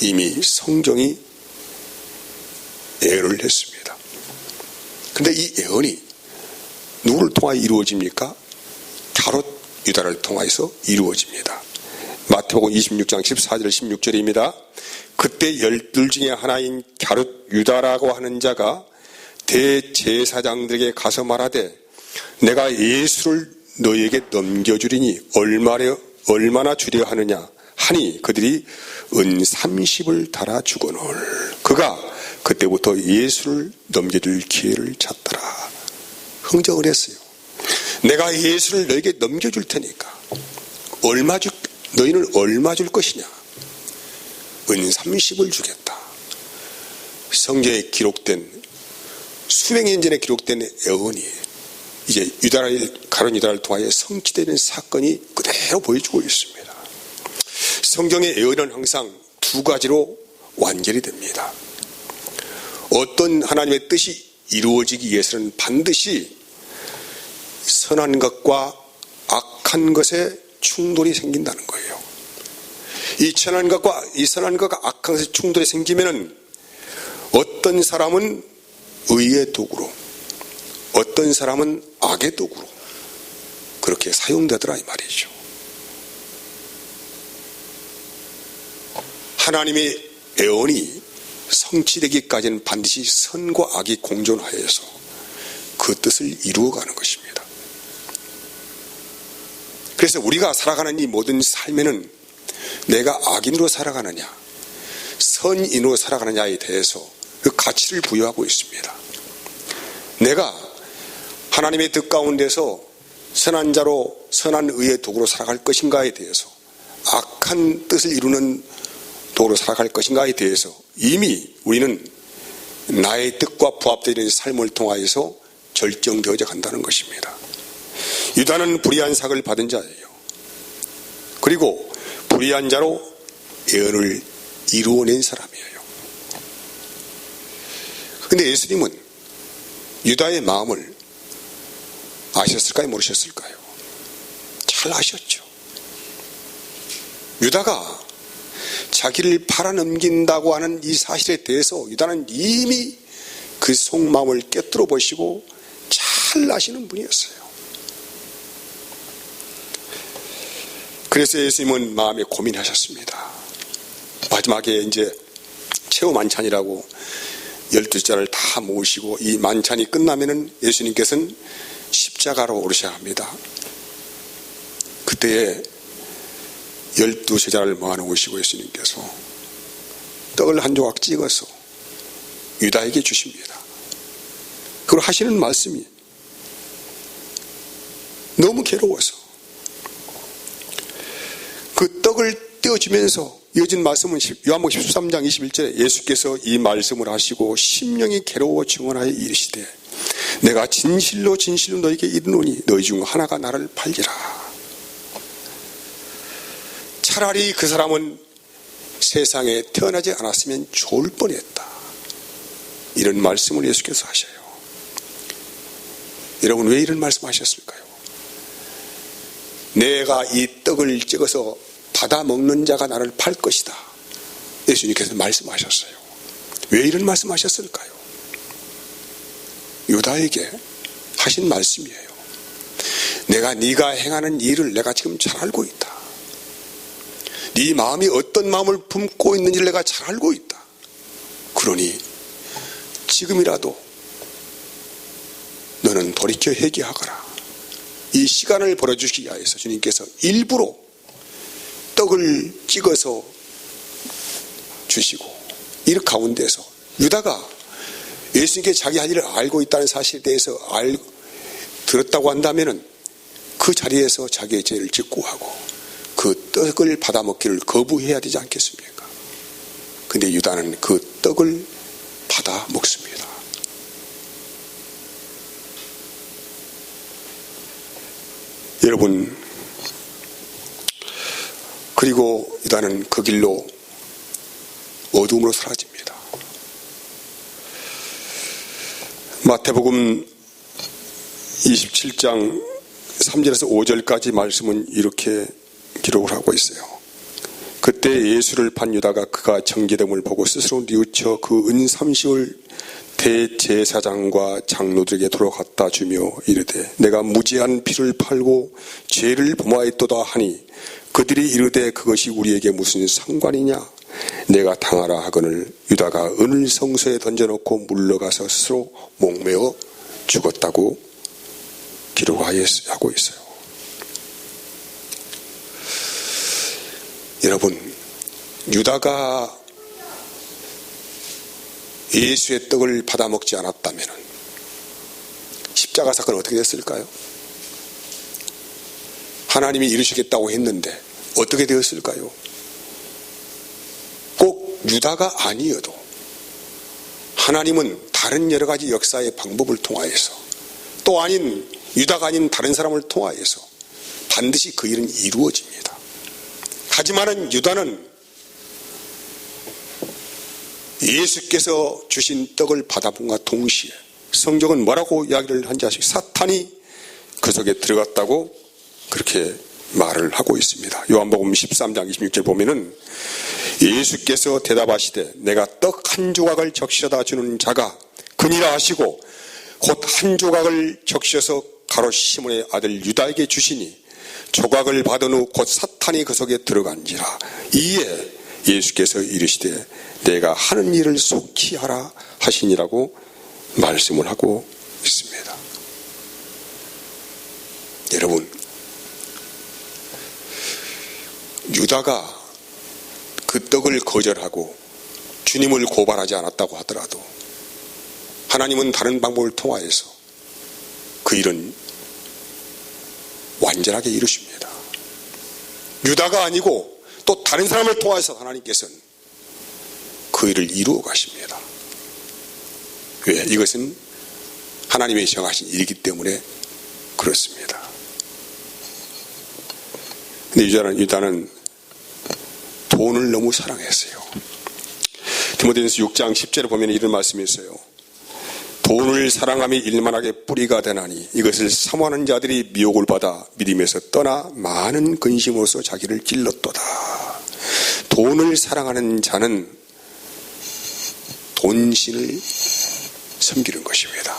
이미 성경이 예언을 했습니다. 그런데 이 예언이 누구를 통하여 이루어집니까? 가롯 유다를 통하여서 이루어집니다. 마태복음 26장 14절 16절입니다. 그때 12 중에 하나인 가롯 유다라고 하는 자가 대제사장들에게 가서 말하되 내가 예수를 너에게 넘겨주리니 얼마나 주려 하느냐 하니 그들이 은 30을 달아주거늘 그가 그때부터 예수를 넘겨줄 기회를 찾더라. 흥정을 했어요. 내가 예수를 너에게 넘겨줄 테니까 너희는 얼마 줄 것이냐? 은 30을 주겠다. 성경에 기록된 수백 년 전에 기록된 예언이 이제 가룟 유다를 통하여 성취되는 사건이 그대로 보여주고 있습니다. 성경의 예언은 항상 두 가지로 완결이 됩니다. 어떤 하나님의 뜻이 이루어지기 위해서는 반드시 선한 것과 악한 것의 충돌이 생긴다는 거예요. 이 선한 것과 악한 것의 충돌이 생기면은 어떤 사람은 의의 도구로, 어떤 사람은 악의 도구로 그렇게 사용되더라 이 말이죠. 하나님의 예언이 성취되기까지는 반드시 선과 악이 공존하여서 그 뜻을 이루어가는 것입니다. 그래서 우리가 살아가는 이 모든 삶에는 내가 악인으로 살아가느냐 선인으로 살아가느냐에 대해서 그 가치를 부여하고 있습니다. 내가 하나님의 뜻 가운데서 선한 자로 선한 의의 도구로 살아갈 것인가에 대해서 악한 뜻을 이루는 도구로 살아갈 것인가에 대해서 이미 우리는 나의 뜻과 부합되는 삶을 통하여서 결정되어져 간다는 것입니다. 유다는 불의한 삭을 받은 자예요. 그리고 불의한 자로 예언을 이루어낸 사람이에요. 그런데 예수님은 유다의 마음을 아셨을까요? 모르셨을까요? 잘 아셨죠. 유다가 자기를 팔아넘긴다고 하는 이 사실에 대해서 유다는 이미 그 속마음을 꿰뚫어 보시고 잘 아시는 분이었어요. 그래서 예수님은 마음에 고민하셨습니다. 마지막에 이제 최후 만찬이라고 12자를 다 모으시고 이 만찬이 끝나면은 예수님께서는 십자가로 오르셔야 합니다. 그때에 12제자를 모아놓으시고 예수님께서 떡을 한 조각 찍어서 유다에게 주십니다. 그걸 하시는 말씀이 너무 괴로워서 그 떡을 떼어주면서 이어진 말씀은 요한복음 13장 21절에 예수께서 이 말씀을 하시고 심령이 괴로워 증언하여 이르시되 내가 진실로 진실로 너에게 이르노니 너희 중 하나가 나를 팔리라. 차라리 그 사람은 세상에 태어나지 않았으면 좋을 뻔했다. 이런 말씀을 예수께서 하셔요. 여러분 왜 이런 말씀 하셨을까요? 내가 이 떡을 찍어서 받아 먹는 자가 나를 팔 것이다. 예수님께서 말씀하셨어요. 왜 이런 말씀하셨을까요? 유다에게 하신 말씀이에요. 네가 행하는 일을 내가 지금 잘 알고 있다. 네 마음이 어떤 마음을 품고 있는지를 내가 잘 알고 있다. 그러니 지금이라도 너는 돌이켜 회개하거라. 이 시간을 벌어주시기 위해서 주님께서 일부러 떡을 찍어서 주시고 이 가운데서 유다가 예수님께 자기 할 일을 알고 있다는 사실에 대해서 들었다고 한다면 그 자리에서 자기의 죄를 직구하고 그 떡을 받아먹기를 거부해야 되지 않겠습니까? 근데 유다는 그 떡을 받아 먹습니다. 여러분, 그리고 유다는 그 길로 어둠으로 사라집니다. 마태복음 27장 3절에서 5절까지 말씀은 이렇게 기록을 하고 있어요. 그때 예수를 판 유다가 그가 정죄됨을 보고 스스로 뉘우쳐 그 은 30을 대제사장과 장로들에게 도로 갖다 주며 이르되 내가 무지한 피를 팔고 죄를 범하였도다 하니 그들이 이르되 그것이 우리에게 무슨 상관이냐 내가 당하라 하거늘 유다가 은을 성소에 던져놓고 물러가서 스스로 목매어 죽었다고 기록하고 있어요. 여러분, 유다가 예수의 떡을 받아먹지 않았다면 십자가 사건은 어떻게 됐을까요? 하나님이 이루시겠다고 했는데 어떻게 되었을까요? 꼭 유다가 아니어도 하나님은 다른 여러 가지 역사의 방법을 통하여서 또 아닌 유다가 아닌 다른 사람을 통하여서 반드시 그 일은 이루어집니다. 하지만은 유다는 예수께서 주신 떡을 받아본과 동시에 성경은 뭐라고 이야기를 한지 아시죠? 사탄이 그 속에 들어갔다고 그렇게 말을 하고 있습니다. 요한복음 13장 26절 보면은 예수께서 대답하시되 내가 떡 한 조각을 적셔다 주는 자가 그니라 하시고 곧 한 조각을 적셔서 가롯 시몬의 아들 유다에게 주시니 조각을 받은 후 곧 사탄이 그 속에 들어간지라. 이에 예수께서 이르시되 내가 하는 일을 속히 하라 하시니라고 말씀을 하고 있습니다. 여러분, 유다가 그 떡을 거절하고 주님을 고발하지 않았다고 하더라도 하나님은 다른 방법을 통하여서 그 일은 완전하게 이루십니다. 유다가 아니고 또 다른 사람을 통해서 하나님께서는 그 일을 이루어 가십니다. 왜? 이것은 하나님의 정하신 일이기 때문에 그렇습니다. 근데 유다는 돈을 너무 사랑했어요. 디모데전서 6장 10절에 보면 이런 말씀이 있어요. 돈을 사랑함이 일만하게 뿌리가 되나니 이것을 사모하는 자들이 미혹을 받아 믿음에서 떠나 많은 근심으로서 자기를 찔렀도다. 돈을 사랑하는 자는 돈신을 섬기는 것입니다.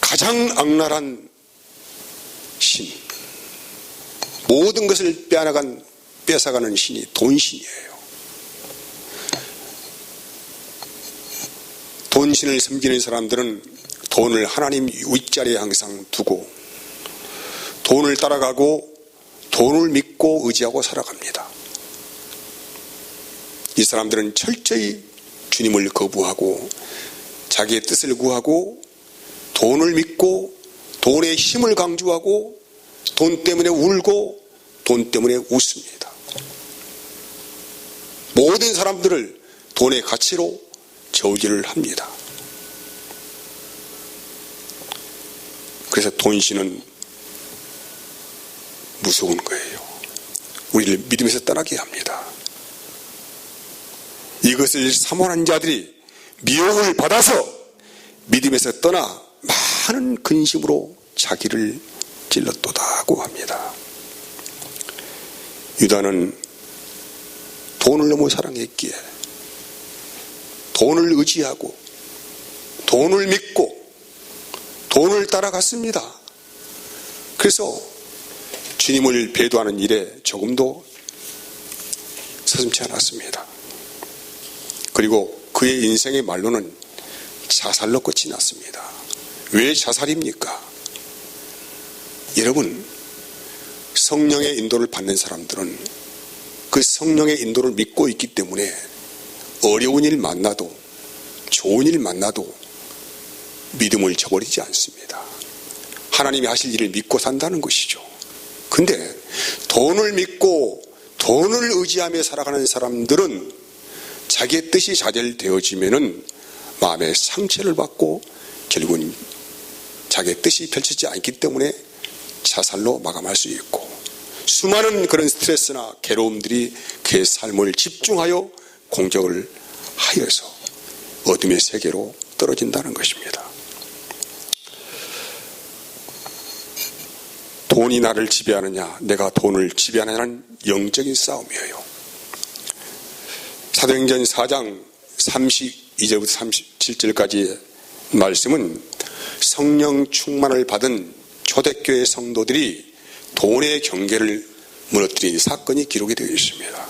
가장 악랄한 신, 모든 것을 뺏어가는 신이 돈신이에요. 돈신을 섬기는 사람들은 돈을 하나님 윗자리에 항상 두고 돈을 따라가고 돈을 믿고 의지하고 살아갑니다. 이 사람들은 철저히 주님을 거부하고 자기의 뜻을 구하고 돈을 믿고 돈의 힘을 강조하고 돈 때문에 울고 돈 때문에 웃습니다. 모든 사람들을 돈의 가치로 저울질을 합니다. 그래서 돈신은 무서운 거예요. 우리를 믿음에서 떠나게 합니다. 이것을 사모하는 자들이 미혹을 받아서 믿음에서 떠나 많은 근심으로 자기를 찔렀도다고 합니다. 유다는 돈을 너무 사랑했기에 돈을 의지하고 돈을 믿고 돈을 따라갔습니다. 그래서 주님을 배도하는 일에 조금도 서슴지 않았습니다. 그리고 그의 인생의 말로는 자살로 끝이 났습니다. 왜 자살입니까? 여러분, 성령의 인도를 받는 사람들은 그 성령의 인도를 믿고 있기 때문에 어려운 일 만나도 좋은 일 만나도 믿음을 저버리지 않습니다. 하나님이 하실 일을 믿고 산다는 것이죠. 근데 돈을 믿고 돈을 의지하며 살아가는 사람들은 자기의 뜻이 좌절되어지면은 마음에 상처를 받고 결국은 자기의 뜻이 펼치지 않기 때문에 자살로 마감할 수 있고 수많은 그런 스트레스나 괴로움들이 그의 삶을 집중하여 공격을 하여서 어둠의 세계로 떨어진다는 것입니다. 돈이 나를 지배하느냐, 내가 돈을 지배하느냐는 영적인 싸움이에요. 사도행전 4장 32절부터 37절까지 말씀은 성령 충만을 받은 초대교회 성도들이 돈의 경계를 무너뜨린 사건이 기록이 되어 있습니다.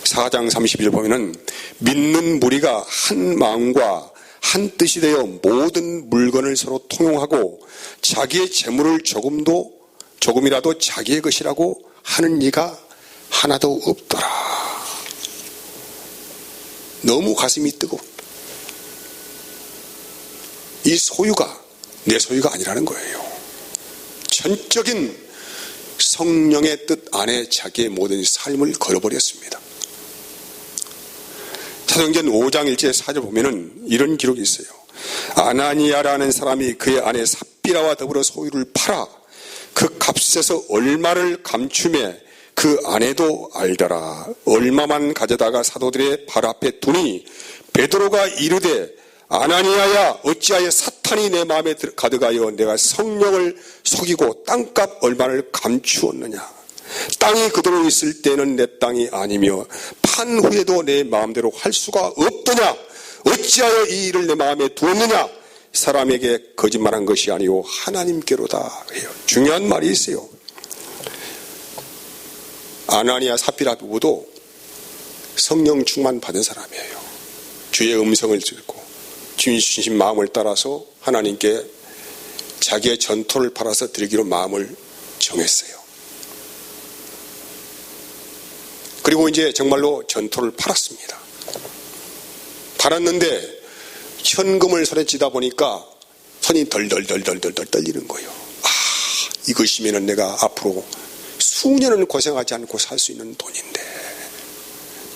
4장 32절 보면은 믿는 무리가 한 마음과 한 뜻이 되어 모든 물건을 서로 통용하고 자기의 재물을 조금이라도 자기의 것이라고 하는 이가 하나도 없더라. 너무 가슴이 뜨거워. 이 소유가 내 소유가 아니라는 거예요. 전적인 성령의 뜻 안에 자기의 모든 삶을 걸어버렸습니다. 사도행전 5장 1절 4절 보면은 이런 기록이 있어요. 아나니아라는 사람이 그의 아내 삽비라와 더불어 소유를 팔아 그 값에서 얼마를 감추매 그 아내도 알더라. 얼마만 가져다가 사도들의 발 앞에 두니 베드로가 이르되 아나니아야 어찌하여 사탄이 내 마음에 가득하여 내가 성령을 속이고 땅값 얼마를 감추었느냐. 땅이 그대로 있을 때는 내 땅이 아니며 판 후에도 내 마음대로 할 수가 없더냐. 어찌하여 이 일을 내 마음에 두었느냐. 사람에게 거짓말한 것이 아니오 하나님께로다 해요. 중요한 말이 있어요. 아나니아 삽비라 부부도 성령 충만 받은 사람이에요. 주의 음성을 듣고 주님 주신 마음을 따라서 하나님께 자기의 전토를 팔아서 드리기로 마음을 정했어요. 그리고 이제 정말로 전토를 팔았습니다. 팔았는데 현금을 손에 쥐다 보니까 손이 덜덜덜 떨리는 거예요. 이것이면 내가 앞으로 수년을 고생하지 않고 살 수 있는 돈인데,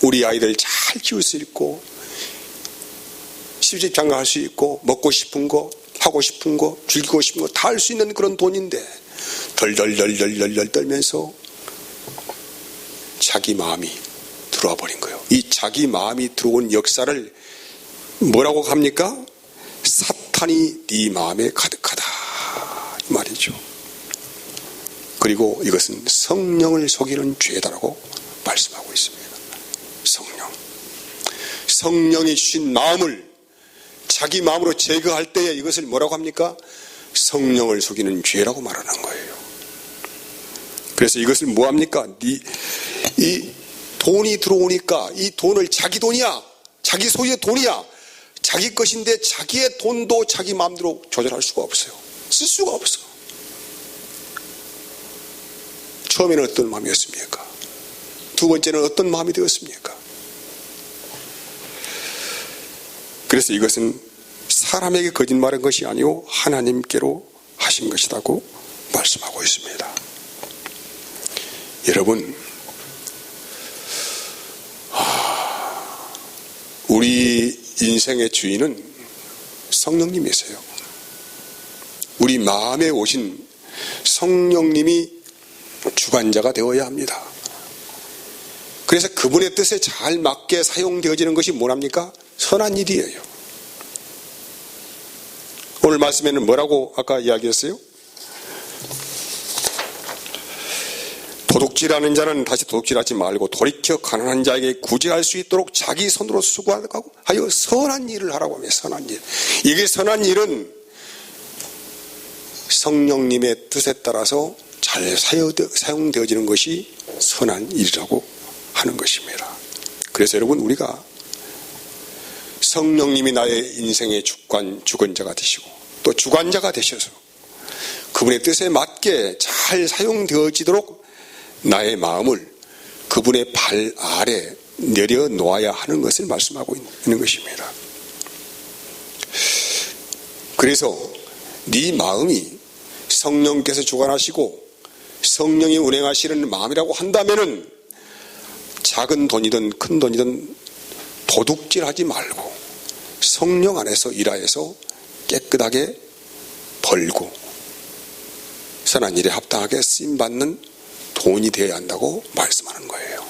우리 아이들 잘 키울 수 있고 시집 장가할 수 있고 먹고 싶은 거 하고 싶은 거 즐기고 싶은 거 다 할 수 있는 그런 돈인데 덜덜 떨면서 자기 마음이 들어와 버린 거예요. 이 자기 마음이 들어온 역사를 뭐라고 합니까? 사탄이 네 마음에 가득하다 이 말이죠. 그리고 이것은 성령을 속이는 죄다라고 말씀하고 있습니다. 성령이 주신 마음을 자기 마음으로 제거할 때에 이것을 뭐라고 합니까? 성령을 속이는 죄라고 말하는 거예요. 그래서 이것을 뭐합니까? 이 돈이 들어오니까 이 돈을 자기 돈이야, 자기 소유의 돈이야, 자기 것인데 자기의 돈도 자기 마음대로 조절할 수가 없어요. 쓸 수가 없어. 처음에는 어떤 마음이었습니까? 두 번째는 어떤 마음이 되었습니까? 그래서 이것은 사람에게 거짓말한 것이 아니오 하나님께로 하신 것이라고 말씀하고 있습니다. 여러분, 우리 인생의 주인은 성령님이세요. 우리 마음에 오신 성령님이 주관자가 되어야 합니다. 그래서 그분의 뜻에 잘 맞게 사용되어지는 것이 뭐랍니까? 선한 일이에요. 오늘 말씀에는 뭐라고 아까 이야기했어요? 도둑질하는 자는 다시 도둑질하지 말고 돌이켜 가난한 자에게 구제할 수 있도록 자기 손으로 수고하고 하여 선한 일을 하라고 합니다. 선한 일. 이게 선한 일은 성령님의 뜻에 따라서 잘 사용되어지는 것이 선한 일이라고 하는 것입니다. 그래서 여러분, 우리가 성령님이 나의 인생의 주권자가 되시고 또 주관자가 되셔서 그분의 뜻에 맞게 잘 사용되어지도록 나의 마음을 그분의 발 아래 내려놓아야 하는 것을 말씀하고 있는 것입니다. 그래서 네 마음이 성령께서 주관하시고 성령이 운행하시는 마음이라고 한다면은 작은 돈이든 큰 돈이든 도둑질하지 말고 성령 안에서 일하여서 깨끗하게 벌고 선한 일에 합당하게 쓰임받는 돈이 되어야 한다고 말씀하는 거예요.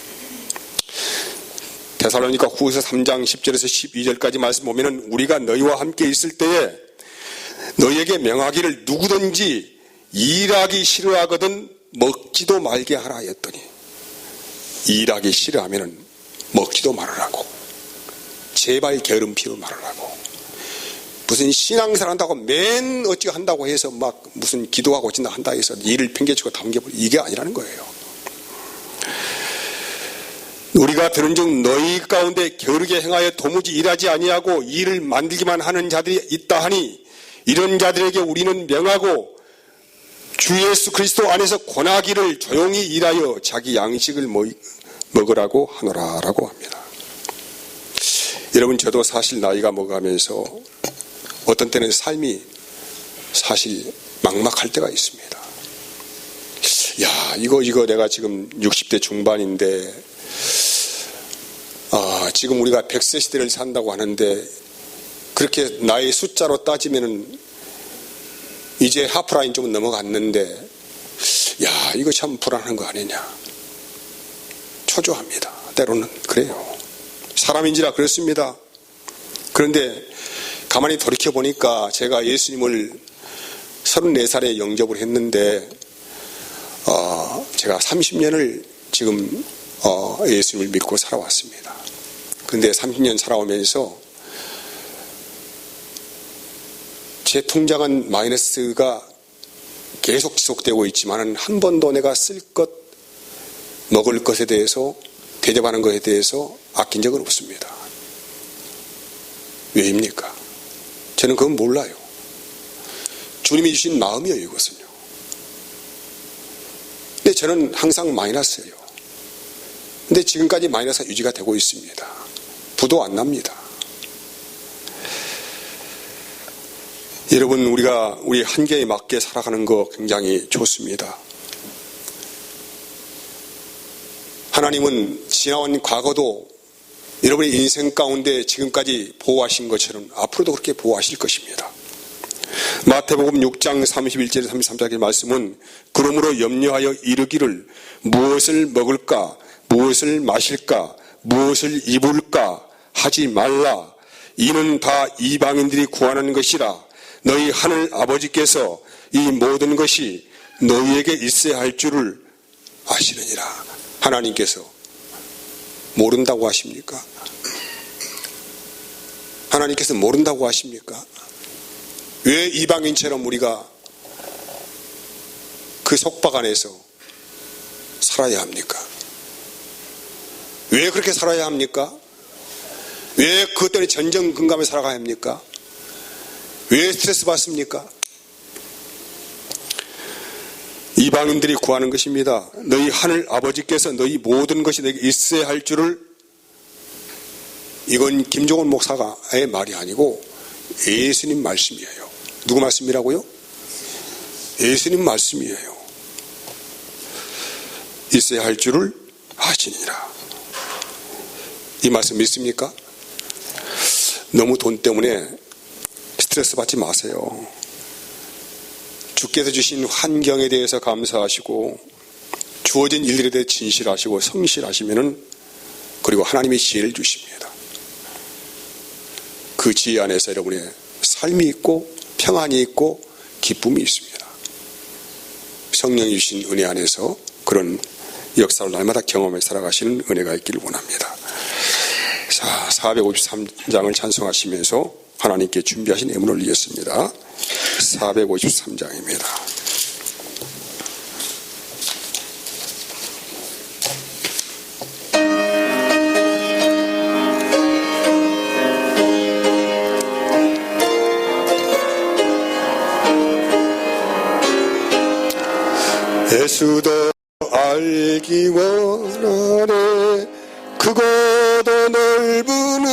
데살로니가 후서 3장 10절에서 12절까지 말씀 보면은 우리가 너희와 함께 있을 때에 너희에게 명하기를 누구든지 일하기 싫어하거든 먹지도 말게 하라 했더니, 일하기 싫어하면 먹지도 말으라고, 제발 게으름 피우지 말으라고. 무슨 신앙생활 한다고 맨 어찌가 한다고 해서 막 무슨 기도하고 진다 한다 해서 일을 팽개치고 담겨버리고, 이게 아니라는 거예요. 우리가 들은즉 너희 가운데 게으르게 행하여 도무지 일하지 아니하고 일을 만들기만 하는 자들이 있다 하니, 이런 자들에게 우리는 명하고 주 예수 그리스도 안에서 권하기를 조용히 일하여 자기 양식을 먹으라고 하노라라고 합니다. 여러분, 저도 사실 나이가 먹어가면서 어떤 때는 삶이 사실 막막할 때가 있습니다. 야, 이거 내가 지금 60대 중반인데, 지금 우리가 100세 시대를 산다고 하는데, 그렇게 나의 숫자로 따지면은 이제 하프라인 좀 넘어갔는데, 야, 이거 참 불안한 거 아니냐. 초조합니다. 때로는 그래요. 사람인지라 그렇습니다. 그런데 가만히 돌이켜보니까 제가 예수님을 34살에 영접을 했는데, 제가 30년을 지금 예수님을 믿고 살아왔습니다. 그런데 30년 살아오면서 제 통장은 마이너스가 계속 지속되고 있지만 한 번도 내가 쓸 것, 먹을 것에 대해서, 대접하는 것에 대해서 아낀 적은 없습니다. 왜입니까? 저는 그건 몰라요. 주님이 주신 마음이에요, 이것은요. 근데 저는 항상 마이너스예요. 근데 지금까지 마이너스가 유지가 되고 있습니다. 부도 안 납니다. 여러분, 우리 한계에 맞게 살아가는 거 굉장히 좋습니다. 하나님은 지나온 과거도 여러분의 인생 가운데 지금까지 보호하신 것처럼 앞으로도 그렇게 보호하실 것입니다. 마태복음 6장 31절 33절의 말씀은, 그러므로 염려하여 이르기를 무엇을 먹을까, 무엇을 마실까, 무엇을 입을까 하지 말라. 이는 다 이방인들이 구하는 것이라. 너희 하늘 아버지께서 이 모든 것이 너희에게 있어야 할 줄을 아시느니라. 하나님께서 모른다고 하십니까? 하나님께서 모른다고 하십니까? 왜 이방인처럼 우리가 그 속박 안에서 살아야 합니까? 왜 그렇게 살아야 합니까? 왜 그것 때문에 전전긍긍하며 살아가야 합니까? 왜 스트레스 받습니까? 이방인들이 구하는 것입니다. 너희 하늘 아버지께서 너희 모든 것이 너에게 있어야 할 줄을, 이건 김종원 목사의 말이 아니고 예수님 말씀이에요. 누구 말씀이라고요? 예수님 말씀이에요. 있어야 할 줄을 아시니라. 이 말씀 믿습니까? 너무 돈 때문에 스트레스 받지 마세요. 주께서 주신 환경에 대해서 감사하시고, 주어진 일들에 대해 진실하시고 성실하시면은, 그리고 하나님의 지혜를 주십니다. 그 지혜 안에서 여러분의 삶이 있고 평안이 있고 기쁨이 있습니다. 성령이 주신 은혜 안에서 그런 역사를 날마다 경험해 살아가시는 은혜가 있기를 원합니다. 자, 453장을 찬송하시면서 하나님께 준비하신 예물을 올리겠습니다. 453장입니다. 예수도 알기 원하네. 크고도 넓은